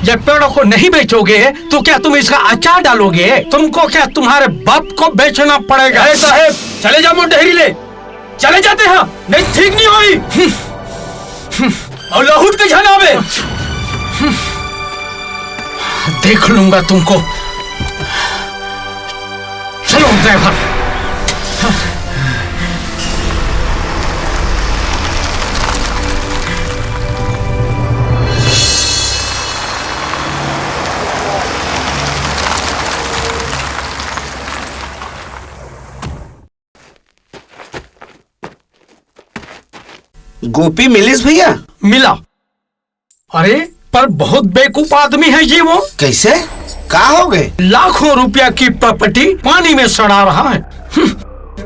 ये पेड़ों को नहीं बेचोगे तो क्या तुम इसका अचार डालोगे? तुमको क्या तुम्हारे बाप को बेचना पड़ेगा? साहब चले जाओ, मोर डेहरी ले चले जाते हैं, नहीं ठीक नहीं हुई। और लाहौट के झन आवे। देख लूंगा तुमको। चलो ड्राइवर। गोपी मिलिस भैया? मिला। अरे पर बहुत बेवकूफ आदमी है ये वो। कैसे? का हो गए? लाखों रुपया की प्रॉपर्टी पानी में सड़ा रहा है।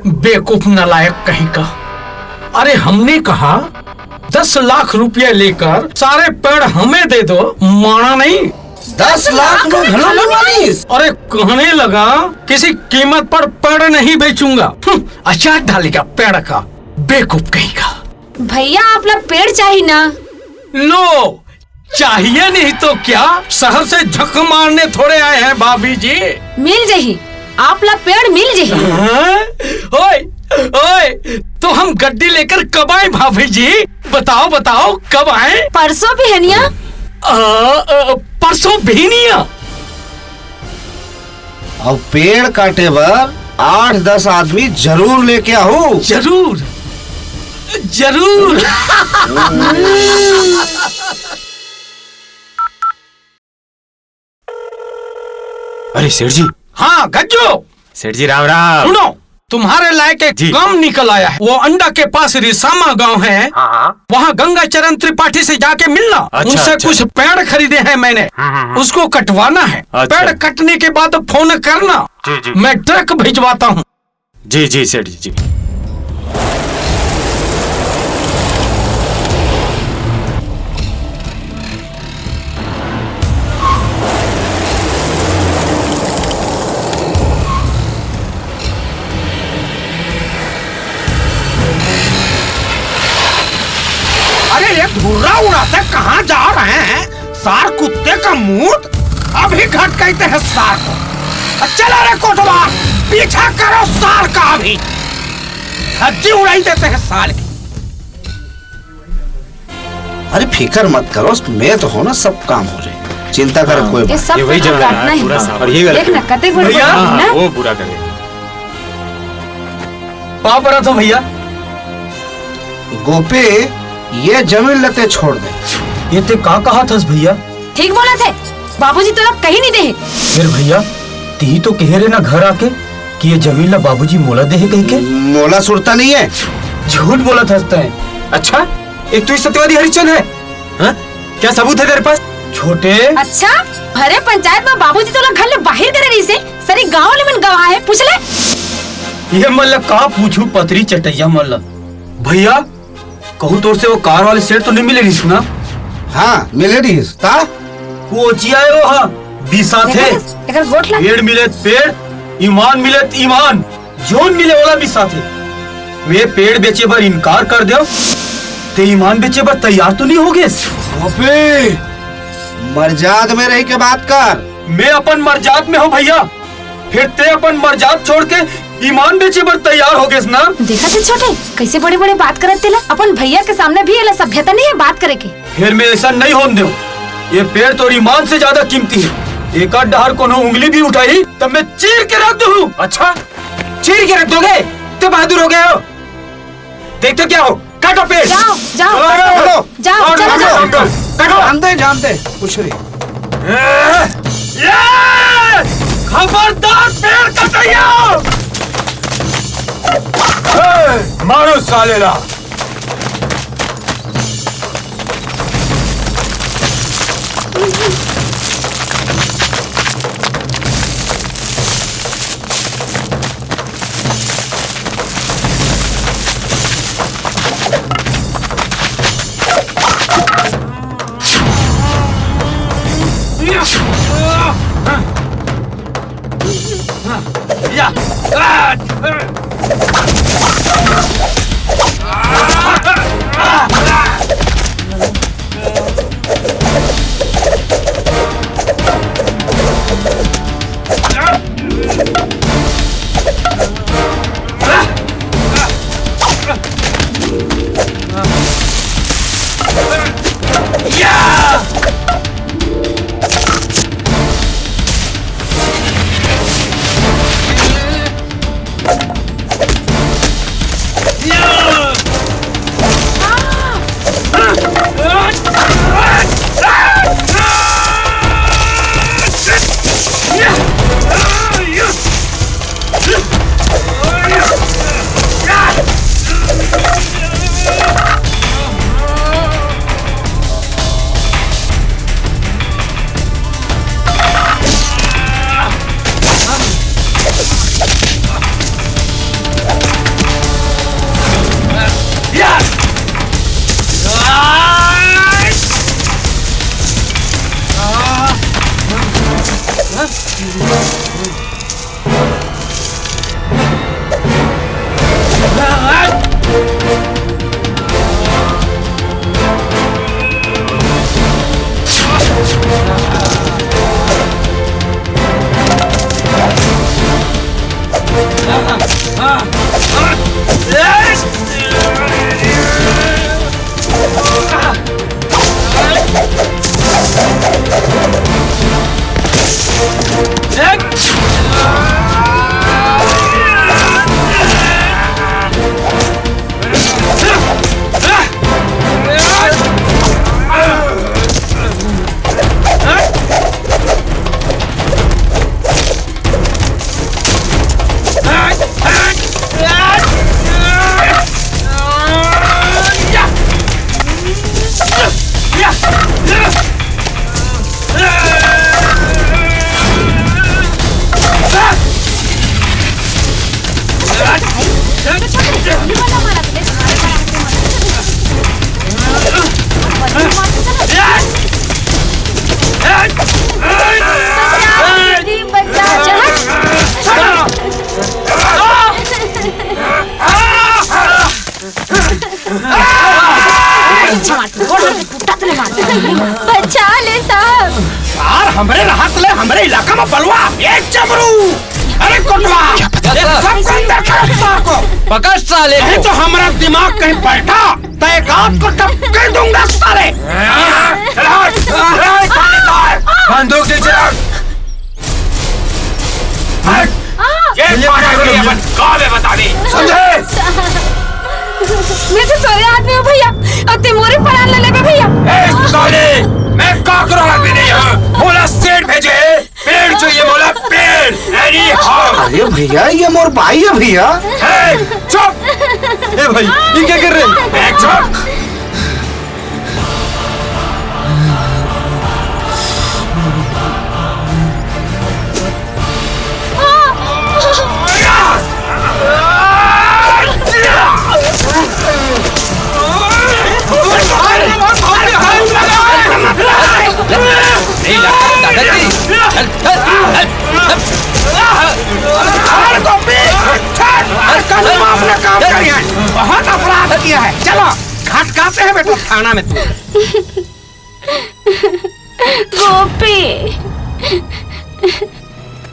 बेवकूफ नालायक कहीं का। अरे हमने कहा 10 लाख रुपया लेकर सारे पेड़ हमें दे दो, माना नहीं। 10 लाख में घना वाली? अरे कहने लगा किसी कीमत पर पेड़ नहीं बेचूंगा। अचार डालेगा पेड़ का, बेवकूफ कहीं का। भैया आप लोग पेड़ चाहिए ना? लो चाहिए नहीं तो क्या, शहर से झक मारने थोड़े आए हैं भाभी जी। मिल जाही, आप लोग पेड़ मिल जाही। ओए ओए, तो हम गड्डी लेकर कब आए भाभी जी? बताओ बताओ कब आए? परसों बिहनिया। परसों बिहनिया? अब पेड़ काटे बर 8-10 आदमी जरूर लेके आओ। जरूर जरूर। अरे सेठ जी। हाँ गज्जो। सेठ जी राम राम। सुनो, तुम्हारे लायक एक काम निकल आया है। वो अंडा के पास रिसामा गांव है, वहाँ गंगा चरण त्रिपाठी से जाके मिलना। अच्छा, उनसे अच्छा। कुछ पेड़ खरीदे हैं मैंने, उसको कटवाना है। अच्छा। पेड़ कटने के बाद फोन करना, मैं ट्रक भिजवाता हूँ। जी जी सेठ जी। उड़ा उड़ाते कहाँ जा रहे हैं? सार कुत्ते का मूत अभी घट कहते हैं सार को। चला रे कोटवा, पीछा करो सार का अभी। धज्जी उड़ाई देते हैं साल की। अरे फिक्र मत करो, मैं तो हो ना, सब काम हो जाए, चिंता करो कोई ये सब वही जरूर काटना है, ही पूरा है। साफ। और ये वाला देख ना कते गुड़ भैया, ना वो पूरा करें। कहाँ पर था भैया? गोपी ये जमीन लेते छोड़ दे। ये ते कहा था भैया? ठीक बोला थे, बाबूजी तो लोग कहीं नहीं दे। फिर भैया ती तो कह रहे ना घर आके कि ये जमीन ला बाबूजी मोला दे है कहीं के? मोला सुरता नहीं है, झूठ बोला था। अच्छा, एक तो सत्यवादी हरिश्चंद्र है। हाँ? क्या सबूत है तेरे पास? छोटे अच्छा, भरे पंचायत में बाबूजी तो लोग घर ले बाहर करे रही से, सारी गाँव वाले मन गवाह है, पूछ ले। ये मल्ला कहा पूछू पतरी चटैया मल्ला। भैया कहूँ तोर से वो कार वाले सेठ तो नहीं मिले रही ना? हाँ मिले रही ता? वो चिया है वो, हाँ बीसा थे। अगर वोट ला पेड़ मिले पेड़, ईमान मिले ईमान, जोन मिले वाला बीसा थे। वे पेड़ बेचे पर इनकार कर दो ते ईमान बेचे पर तैयार तो नहीं होगे। मर्जाद में रही के बात कर। मैं अपन मर्जाद में हूँ भैया, फिर ते अपन मर्जाद छोड़ के ईमान बेचे पर तैयार हो गए ना? देखा थे छोटे कैसे बड़े बड़े बात करते ला, अपन भैया के सामने भी ये सभ्यता नहीं है बात करे के। फिर मैं ऐसा नहीं होने दूं। ये पेड़ तो ईमान से ज्यादा कीमती है। एक आध डहार को उंगली भी उठाई तब मैं चीर के रख दूं। अच्छा, चीर के रख दोगे? तो बहादुर हो गए हो। देखते क्या हो, काटो पेड़। जाओ जाओ चलो, जाओ चलो जाओ। जानते जानते कुछ नहीं। खबरदार पेड़ कटैया! मारो साले ला। हमरे हाथ ले हमरे इलाका में बलवा एक चमरू। अरे कोटवा सबको अंदर कर को पकड़ साले नहीं तो हमारा दिमाग कहीं बैठा तो एक आंख को टपके दूंगा साले। बंदूक दे चला। ये काले बता दे समझे। मैं तो सोरे आदमी हूँ भैया और तिमोरी परान ले ले भैया। मैं काकरो आदमी नहीं हूँ। बोला सेठ भेजे पेड़ चाहिए बोला पेड़। अरे भैया ये मोर भाई है भैया। चुप। ए भाई ये क्या कर रहे हैं? चुप। अपना काम करिए बहुत अपराध किया है। चलो घाट काटे हैं बेटा थाना में तू। गोपी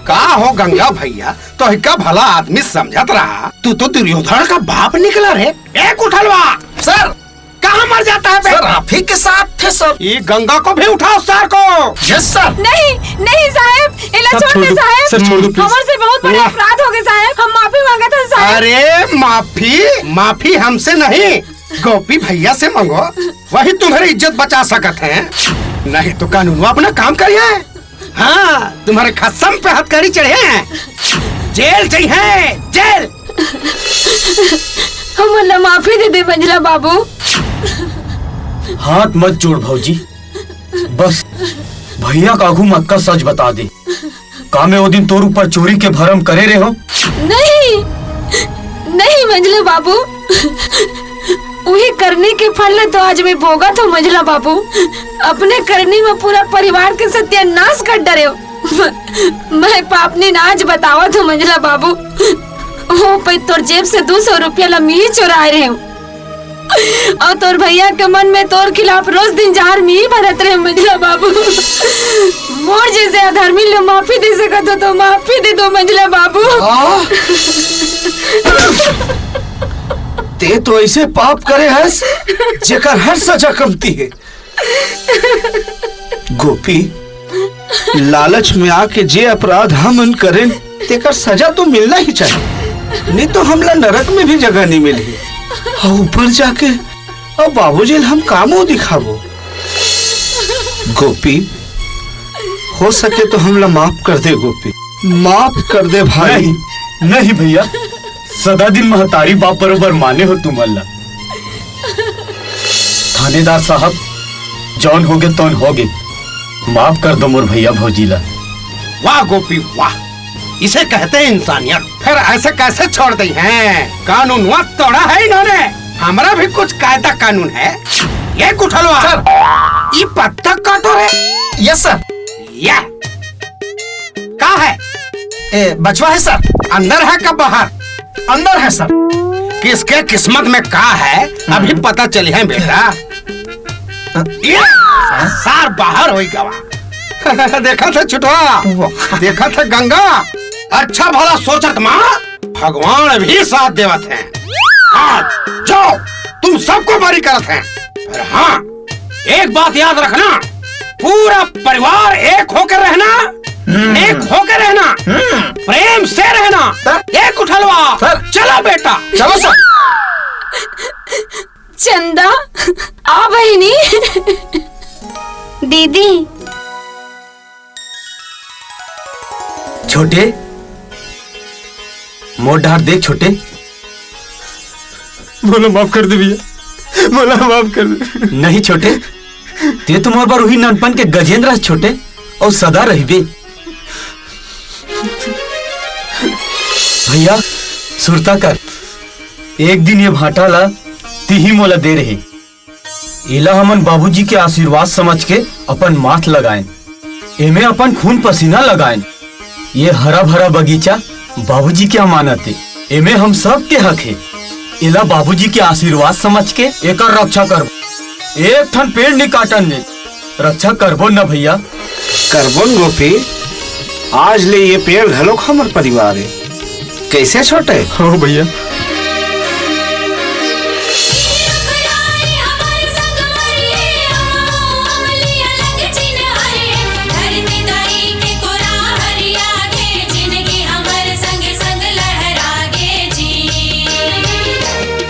का हो गंगा भैया तो का भला आदमी समझत रहा तू तो दुर्योधन का बाप निकला रे। एक उठलवा सर कहाँ मर जाता है सर आप ही के साथ थे सर। ये गंगा को भी उठाओ सर को। Yes sir. नहीं नहीं साहब इला छोड़ दे साहब। सर छोड़ दो प्लीज। हमारे से बहुत बड़े अपराध हो गए साहब हम माफी मांगा था साहब। अरे माफी हमसे नहीं गोपी भैया से मांगो वही तुम्हारी इज्जत बचा सकते हैं। नहीं तो कानून अपना काम करिए। हाँ तुम्हारे खसम पे हथकड़ी चढ़े हैं जेल चाहिए जेल। हमारा माफी दे दे मंजला बाबू। हाथ मत जोड़ भौजी बस भैया कागू मत का सच बता दे। का मैं वो दिन तोर ऊपर चोरी के भरम करे रहे हो? नहीं नहीं मंजला बाबू वही करने के फल तो आज मैं भोगा तो मंजला बाबू। अपने करनी में पूरा परिवार के सत्यानाश कर डरे हो। मैं पापनी नाज बतावा तो मंजला बाबू हो पे तोर जेब से 200 रुपया लम्मी ही चुरा रहे हो और तोर भैया के मन में तोर खिलाफ रोज दिन जार में ही भरत रहे मंजला बाबू। मोर जैसे अधर्मी लोग माफी दे सकत तो माफी दे दो मंजला बाबू। ते तो ऐसे पाप करे हस जेकर हर सजा कमती है। गोपी लालच में आके जे अपराध हम करें तेकर सजा तो मिलना ही चाहिए नहीं तो हमला नरक में भी जगह नहीं मिली। और ऊपर जाके अब बाबूजी हम कामों दिखावो। गोपी हो सके तो हमला माफ कर दे गोपी माफ कर दे भाई। नहीं भैया सदा दिन महतारी बाप बरोबर माने हो तुम अल्लाह। थानेदार साहब जौन होगे तौन होगे माफ कर दो मोर भैया भौजीला। वाह गोपी वाह इसे कहते हैं इंसानियत। फिर ऐसे कैसे छोड़ दी हैं? कानून वक्त तोड़ा है इन्होंने। हमारा भी कुछ कायदा कानून है। ये कुठलवा सर ये पत्ता काटो है। Yes sir. ये क्या है? बचवा है सर। अंदर है क्या बाहर? अंदर है सर। किसके किस्मत में क्या है अभी पता चली है बेटा। ये सार बाहर हो गवा। देखा था छुटवा देखा था गंगा। अच्छा भला सोचत माँ भगवान भी साथ देवत हैं। हाँ जाओ तुम सबको बरी करत हैं। पर हाँ एक बात याद रखना पूरा परिवार एक होकर रहना एक होकर रहना प्रेम से रहना। एक उठलवा चलो बेटा चलो सर। चंदा आ बहिनी। दीदी छोटे मोर डार देख छोटे। बोला माफ कर दे भैया बोला माफ कर दे। नहीं छोटे ते तो मोर बार वही ननपन के गजेंद्र छोटे और सदा रहिबे। भैया सुरता कर एक दिन ये भाटा ला तिही मोला दे रहे इला हमन बाबूजी के आशीर्वाद समझ के अपन माथ लगाएं एमे अपन खून पसीना लगाएं। ये हरा भरा बगीचा बाबूजी की अमानत है एमे हम सब के हक है। इला बाबूजी के आशीर्वाद समझ के एकर रक्षा कर। एक ठन पेड़ नहीं काटन ने रक्षा करबो न भैया। करबन गोपी, आज ले ये पेड़ घलो हमर परिवार है, कैसे छोटे? हाँ भैया।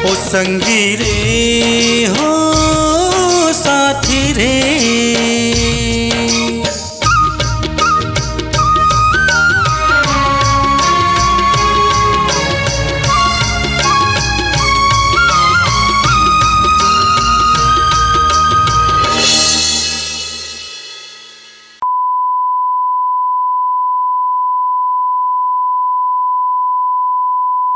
ओ संगी रे